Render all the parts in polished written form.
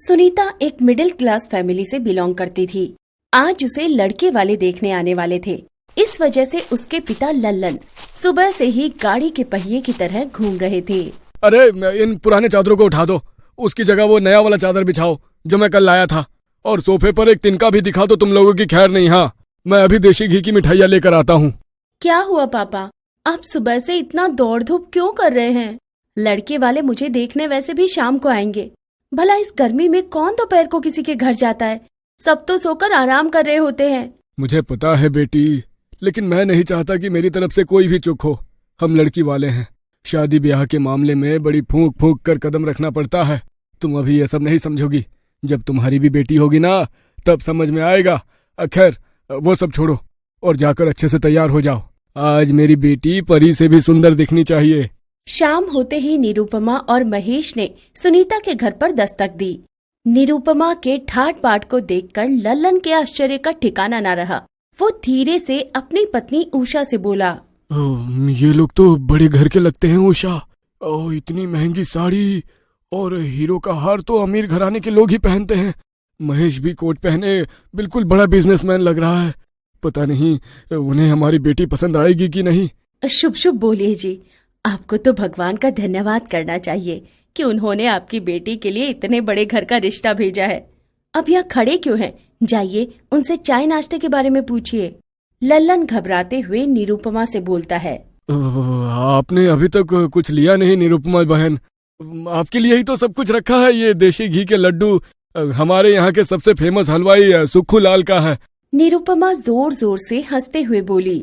सुनीता एक middle class family से belong करती थी। आज उसे लड़के वाले देखने आने वाले थे। इस वजह से उसके पिता लल्लन सुबह से ही गाड़ी के पहिए की तरह घूम रहे थे। अरे इन पुराने चादरों को उठा दो, उसकी जगह वो नया वाला चादर बिछाओ जो मैं कल लाया था, और सोफे पर एक तिनका भी दिखा दो, तुम लोगों की खैर नहीं। हाँ, मैं अभी देशी घी की मिठाइयाँ लेकर आता हूँ। क्या हुआ पापा, आप सुबह से इतना दौड़ धूप क्यों कर रहे हैं? लड़के वाले मुझे देखने वैसे भी शाम को आएंगे। भला इस गर्मी में कौन दोपहर को किसी के घर जाता है? सब तो सोकर आराम कर रहे होते हैं। मुझे पता है बेटी, लेकिन मैं नहीं चाहता कि मेरी तरफ से कोई भी चूक हो। हम लड़की वाले हैं, शादी ब्याह के मामले में बड़ी फूंक फूंक कर कदम रखना पड़ता है। तुम अभी ये सब नहीं समझोगी, जब तुम्हारी भी बेटी होगी ना तब समझ में आएगा। खैर वो सब छोड़ो और जाकर अच्छे से तैयार हो जाओ। आज मेरी बेटी परी से भी सुंदर दिखनी चाहिए। शाम होते ही निरुपमा और महेश ने सुनीता के घर पर दस्तक दी। निरुपमा के ठाट बाट को देखकर लल्लन के आश्चर्य का ठिकाना न रहा। वो धीरे से अपनी पत्नी उषा से बोला, ये लोग तो बड़े घर के लगते हैं उषा। इतनी महंगी साड़ी और हीरो का हार तो अमीर घराने के लोग ही पहनते हैं। महेश भी कोट पहने बिल्कुल बड़ा बिजनेसमैन लग रहा है। पता नहीं उन्हें हमारी बेटी पसंद आएगी कि नहीं। शुभ शुभ बोलिए जी। आपको तो भगवान का धन्यवाद करना चाहिए कि उन्होंने आपकी बेटी के लिए इतने बड़े घर का रिश्ता भेजा है। अब यहाँ खड़े क्यों हैं? जाइए उनसे चाय नाश्ते के बारे में पूछिए। लल्लन घबराते हुए निरुपमा से बोलता है, आपने अभी तक कुछ लिया नहीं निरुपमा बहन? आपके लिए ही तो सब कुछ रखा है। ये देशी घी के लड्डू हमारे यहाँ के सबसे फेमस हलवाई सुक्खू लाल का है। निरुपमा जोर जोर से हंसते हुए बोली,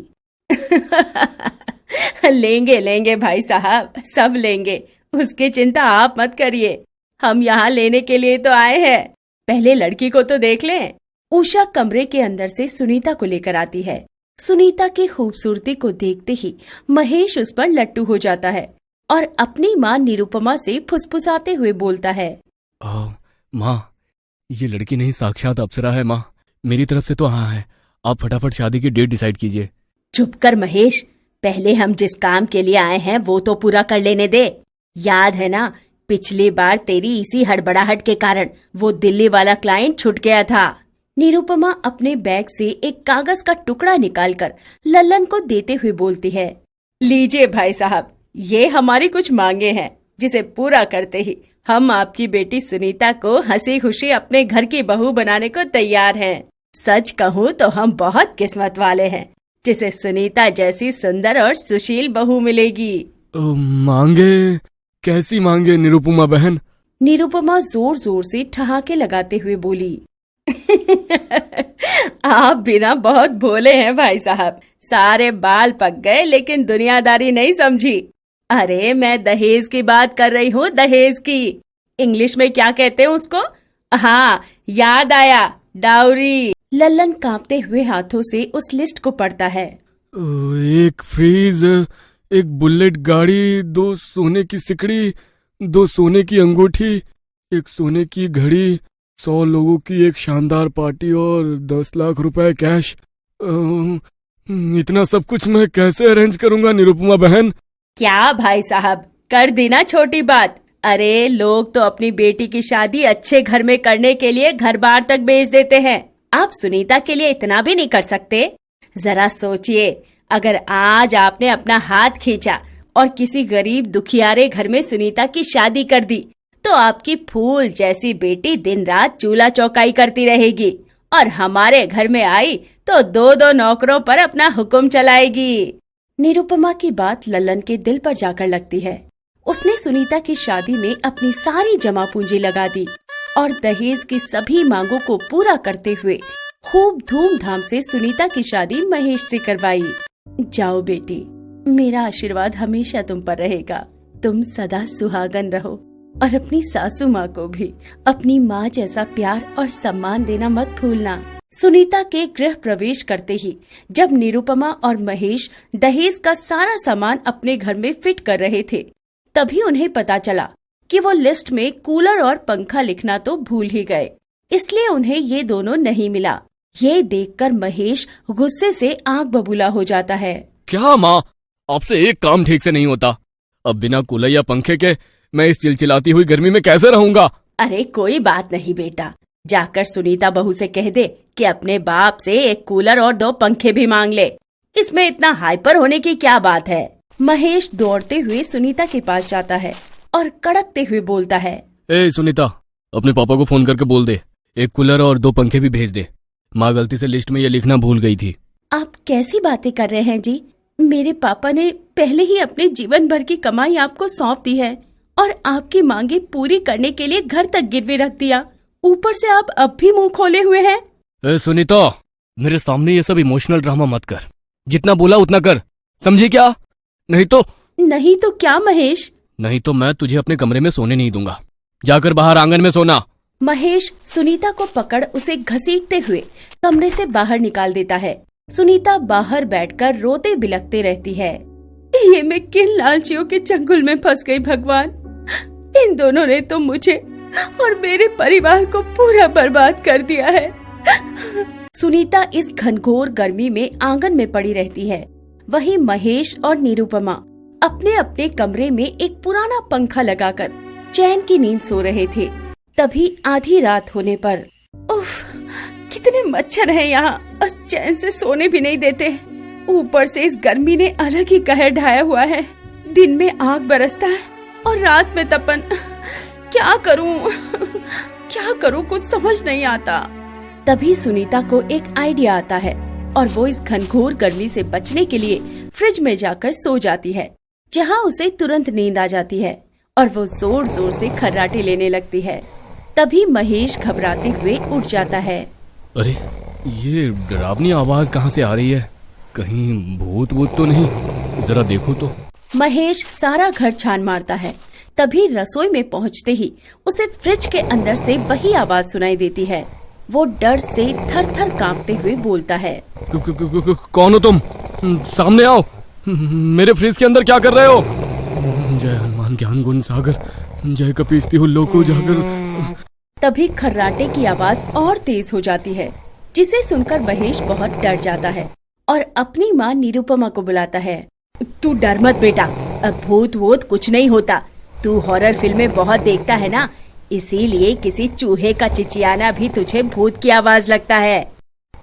लेंगे लेंगे भाई साहब, सब लेंगे, उसकी चिंता आप मत करिए। हम यहाँ लेने के लिए तो आए हैं, पहले लड़की को तो देख लें। उषा कमरे के अंदर से सुनीता को लेकर आती है। सुनीता की खूबसूरती को देखते ही महेश उस पर लट्टू हो जाता है और अपनी माँ निरुपमा से फुसफुसाते हुए बोलता है, माँ, ये लड़की नहीं साक्षात अप्सरा है माँ। मेरी तरफ से तो हाँ है। आप फटाफट शादी की डेट डिसाइड कीजिए। चुप कर महेश, पहले हम जिस काम के लिए आए हैं वो तो पूरा कर लेने दे। याद है ना, पिछली बार तेरी इसी हड़बड़ाहट के कारण वो दिल्ली वाला क्लाइंट छूट गया था। निरुपमा अपने बैग से एक कागज का टुकड़ा निकालकर लल्लन को देते हुए बोलती है, लीजिए भाई साहब, ये हमारी कुछ मांगे हैं, जिसे पूरा करते ही हम आपकी बेटी सुनीता को हंसी खुशी अपने घर की बहू बनाने को तैयार हैं। सच कहूँ तो हम बहुत किस्मत वाले हैं, जिसे सुनीता जैसी सुंदर और सुशील बहू मिलेगी। मांगे? कैसी मांगे निरुपमा बहन? निरुपमा जोर जोर से ठहाके लगाते हुए बोली, आप बिना बहुत भोले हैं भाई साहब। सारे बाल पक गए लेकिन दुनियादारी नहीं समझी। अरे मैं दहेज की बात कर रही हूँ, दहेज की। इंग्लिश में क्या कहते हैं उसको? हाँ, याद आया, डाउरी। लल्लन कांपते हुए हाथों से उस लिस्ट को पढ़ता है। एक फ्रीज, एक बुलेट गाड़ी, 2 सोने की सिकड़ी, 2 सोने की अंगूठी, 1 सोने की घड़ी, 100 लोगों की एक शानदार पार्टी और 10 लाख रुपए कैश। इतना सब कुछ मैं कैसे अरेंज करूंगा निरुपमा बहन? क्या भाई साहब, कर दी ना छोटी बात। अरे लोग तो अपनी बेटी की शादी अच्छे घर में करने के लिए घर बार तक बेच देते हैं। आप सुनीता के लिए इतना भी नहीं कर सकते? जरा सोचिए, अगर आज आपने अपना हाथ खींचा और किसी गरीब दुखियारे घर में सुनीता की शादी कर दी, तो आपकी फूल जैसी बेटी दिन रात चूल्हा चौकाई करती रहेगी और हमारे घर में आई तो 2-2 नौकरों पर अपना हुक्म चलाएगी। निरुपमा की बात लल्लन के दिल पर जाकर लगती है। उसने सुनीता की शादी में अपनी सारी जमा पूंजी लगा दी और दहेज की सभी मांगों को पूरा करते हुए खूब धूमधाम से सुनीता की शादी महेश से करवाई। जाओ बेटी, मेरा आशीर्वाद हमेशा तुम पर रहेगा। तुम सदा सुहागन रहो और अपनी सासू माँ को भी अपनी माँ जैसा प्यार और सम्मान देना मत भूलना। सुनीता के गृह प्रवेश करते ही जब निरुपमा और महेश दहेज का सारा सामान अपने घर में फिट कर रहे थे, तभी उन्हें पता चला कि वो लिस्ट में कूलर और पंखा लिखना तो भूल ही गए, इसलिए उन्हें ये दोनों नहीं मिला। ये देखकर महेश गुस्से से आग बबूला हो जाता है। क्या माँ, आपसे एक काम ठीक से नहीं होता। अब बिना कूलर या पंखे के मैं इस चिलचिलाती हुई गर्मी में कैसे रहूंगा? अरे कोई बात नहीं बेटा, जाकर सुनीता बहू से कह दे कि अपने बाप से एक कूलर और 2 पंखे भी मांग ले। इसमें इतना हाइपर होने की क्या बात है। महेश दौड़ते हुए सुनीता के पास जाता है और कड़कते हुए बोलता है, ए सुनीता, अपने पापा को फोन करके बोल दे, एक कूलर और 2 पंखे भी भेज दे। माँ गलती से लिस्ट में ये लिखना भूल गई थी। आप कैसी बातें कर रहे हैं जी? मेरे पापा ने पहले ही अपने जीवन भर की कमाई आपको सौंप दी है और आपकी मांगे पूरी करने के लिए घर तक गिरवी रख दिया। ऊपर से आप अब भी मुंह खोले हुए हैं। ए सुनीता, मेरे सामने ये सब इमोशनल ड्रामा मत कर। जितना बोला उतना कर, समझी क्या? नहीं तो क्या महेश? नहीं तो मैं तुझे अपने कमरे में सोने नहीं दूंगा। जाकर बाहर आंगन में सोना। महेश सुनीता को पकड़ उसे घसीटते हुए कमरे से बाहर निकाल देता है। सुनीता बाहर बैठकर रोते बिलखते रहती है। ये मैं किन लालचियों के चंगुल में फंस गई भगवान। इन दोनों ने तो मुझे और मेरे परिवार को पूरा बर्बाद कर दिया है। सुनीता इस घनघोर गर्मी में आंगन में पड़ी रहती है। वहीं महेश और निरुपमा अपने अपने कमरे में एक पुराना पंखा लगाकर चैन की नींद सो रहे थे। तभी आधी रात होने पर उफ, कितने मच्छर हैं यहाँ, बस चैन से सोने भी नहीं देते। ऊपर से इस गर्मी ने अलग ही कहर ढाया हुआ है। दिन में आग बरसता है और रात में तपन। क्या करूं कुछ समझ नहीं आता। तभी सुनीता को एक आइडिया आता है और वो इस घनघोर गर्मी से बचने के लिए फ्रिज में जाकर सो जाती है, जहाँ उसे तुरंत नींद आ जाती है और वो जोर जोर से खर्राटे लेने लगती है। तभी महेश घबराते हुए उठ जाता है। अरे ये डरावनी आवाज कहाँ से आ रही है? कहीं भूत तो नहीं? जरा देखो तो। महेश सारा घर छान मारता है। तभी रसोई में पहुँचते ही उसे फ्रिज के अंदर से वही आवाज सुनाई देती है। वो डर से थर थर कांपते हुए बोलता है, कौन हो तुम? सामने आओ। मेरे फ्रिज के अंदर क्या कर रहे हो? जय हनुमान ज्ञान गुण सागर, जय कपीसती लोक उजागर। तभी खर्राटे की आवाज और तेज हो जाती है, जिसे सुनकर महेश बहुत डर जाता है और अपनी माँ निरुपमा को बुलाता है। तू डर मत बेटा, अब भूत वूत कुछ नहीं होता। तू हॉरर फिल्में बहुत देखता है ना, इसीलिए किसी चूहे का चिचियाना भी तुझे भूत की आवाज लगता है।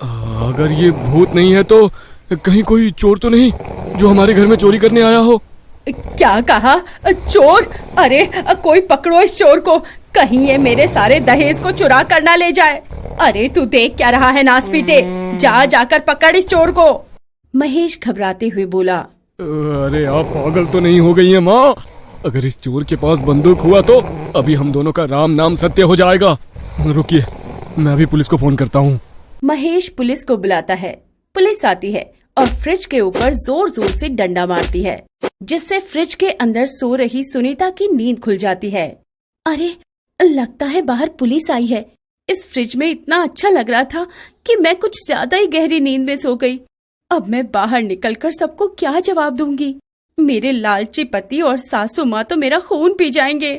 अगर ये भूत नहीं है तो कहीं कोई चोर तो नहीं जो हमारे घर में चोरी करने आया हो? क्या कहा? चोर? अरे कोई पकड़ो इस चोर को, कहीं ये मेरे सारे दहेज को चुरा कर ना ले जाए। अरे तू देख क्या रहा है नासपीटे, जाकर पकड़ इस चोर को। महेश घबराते हुए बोला। अरे आप पागल तो नहीं हो गई हैं माँ? अगर इस चोर के पास बंदूक हुआ तो अभी हम दोनों का राम नाम सत्य हो जाएगा। रुकिए, मैं अभी पुलिस को फोन करता हूँ। महेश पुलिस को बुलाता है। पुलिस आती है और फ्रिज के ऊपर जोर जोर से डंडा मारती है, जिससे फ्रिज के अंदर सो रही सुनीता की नींद खुल जाती है। अरे लगता है बाहर पुलिस आई है। इस फ्रिज में इतना अच्छा लग रहा था कि मैं कुछ ज्यादा ही गहरी नींद में सो गई। अब मैं बाहर निकलकर सबको क्या जवाब दूंगी? मेरे लालची पति और सासू माँ तो मेरा खून पी जाएंगे।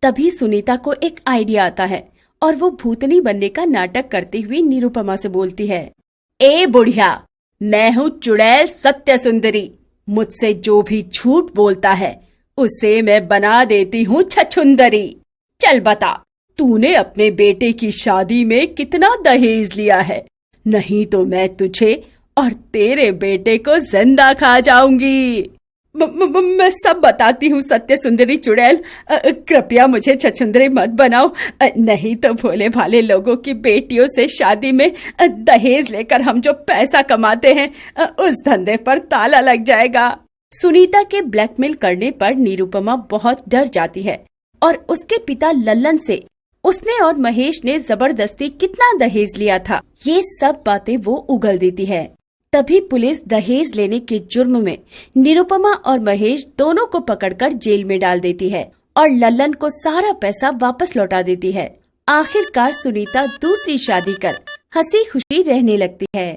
तभी सुनीता को एक आइडिया आता है और वो भूतनी बनने का नाटक करते हुए निरुपमा से बोलती है, ए बुढ़िया, मैं हूँ चुड़ैल सत्य सुंदरी। मुझसे जो भी झूठ बोलता है उसे मैं बना देती हूँ छछुंदरी। चल बता, तूने अपने बेटे की शादी में कितना दहेज लिया है? नहीं तो मैं तुझे और तेरे बेटे को जिंदा खा जाऊंगी। मैं सब बताती हूँ सत्य सुंदरी चुड़ैल, कृपया मुझे छछुंदरी मत बनाओ, नहीं तो भोले भाले लोगों की बेटियों से शादी में दहेज लेकर हम जो पैसा कमाते हैं उस धंधे पर ताला लग जाएगा। सुनीता के ब्लैकमेल करने पर निरुपमा बहुत डर जाती है और उसके पिता लल्लन से उसने और महेश ने जबरदस्ती कितना दहेज लिया था, ये सब बातें वो उगल देती है। तभी पुलिस दहेज लेने के जुर्म में निरुपमा और महेश दोनों को पकड़कर जेल में डाल देती है और लल्लन को सारा पैसा वापस लौटा देती है। आखिरकार सुनीता दूसरी शादी कर हंसी खुशी रहने लगती है।